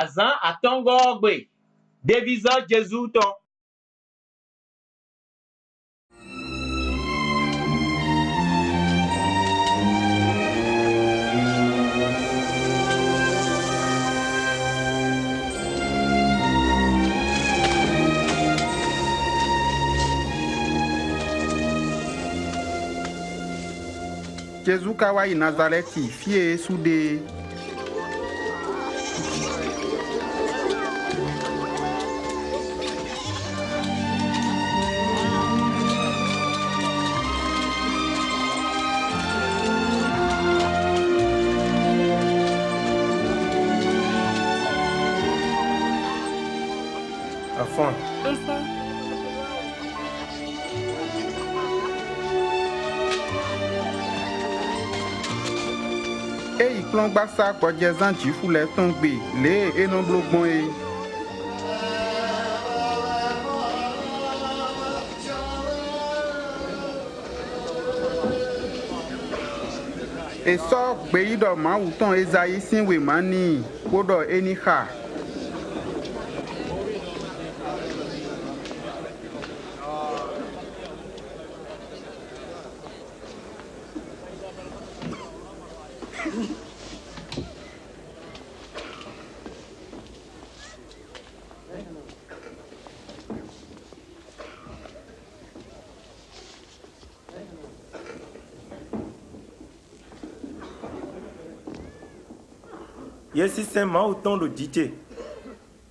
azan atongogbe devizo Jésus ton. Jésus kawaii Nazareti fie soude. Enfant. E ikplon gbasa gbɔdzezan dzifu le tɔngbe le enoblogbon e. Esɔ gbeyiɖɔ mawu tɔn Ezayi sinwe mani woɖɔ enixa. Yesi sen mawu tɔn do dite.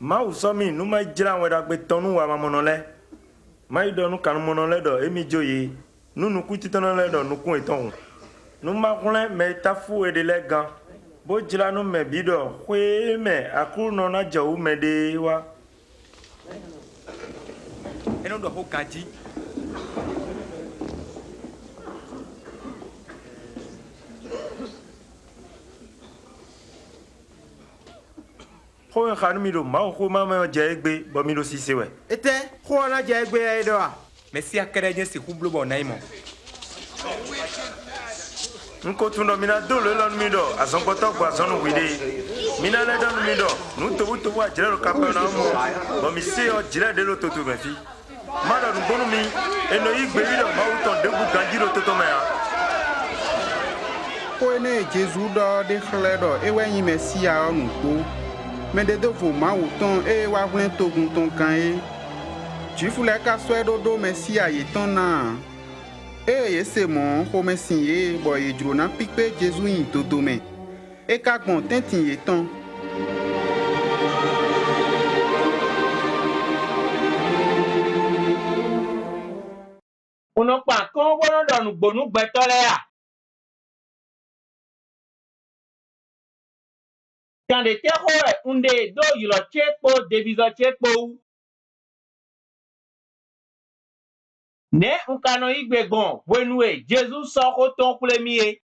Mawu sɔmi numa dzra wɛ dagbe tɔnu wa mamonɔ lɛ. Mayi dɔ nu kanu mɔnɔ lɛ dɔ emi dzo ye. Nunuku titɔnɔ lɛ dɔ nukun etɔn. Numa hlɛ mɛ tafu ede lɛ gan. Bo dzra nu mɛ bi dɔ hoe mɛ akuru nɔ na dzewu mɛ de wa. Eno dɔ ho gadi. Hoe xanu mi do mawu ho ma mɛ dze egbe bɔ mi do sise wɛ. Ete, xɔ la dze egbe ya ɖo a. Mesi akɛrɛ nye si hublo bɔ nayi mɔ. Nkotu dɔ mina do le lɔnu mi dɔ azɔnkpɔtɔ gbɔ azɔnu wi de. Mina lɛ dɔnu mi dɔ nu tobu adzrɛ do kapɛ na mɔ. Bɔ mi se yɔ dzrɛ de lo toto mɛ fi. Ma dɔ nugbonu mi eno yi gbe wi dɔ mawu tɔn degu ganji do toto mɛ ya. Koe ne Jésus ɖɔ de xlẽ ɖɔ ewɔe nyi Mesia nukpo. Mɛdede vo mawu tɔn eye woahlẽ togun tɔn gã ye. Dzifu le kasɔe ɖoɖo Mesia ye tɔn na. Eye yese mɔ xɔme si ye bɔ ye dzro na kpikpe Jésus yi dodo me. Eka gbɔn tɛntin ye tɔn. Unokpa kon wono ɖɔ nugbonu gbɛtɔ lɛ ya. Kande te hoe unde do yilɔ tsekpo devizɔ tsekpo. Ne nkanɔ igbe gbɔn wenue Jésus sɔ ko tɔn kple mi ye.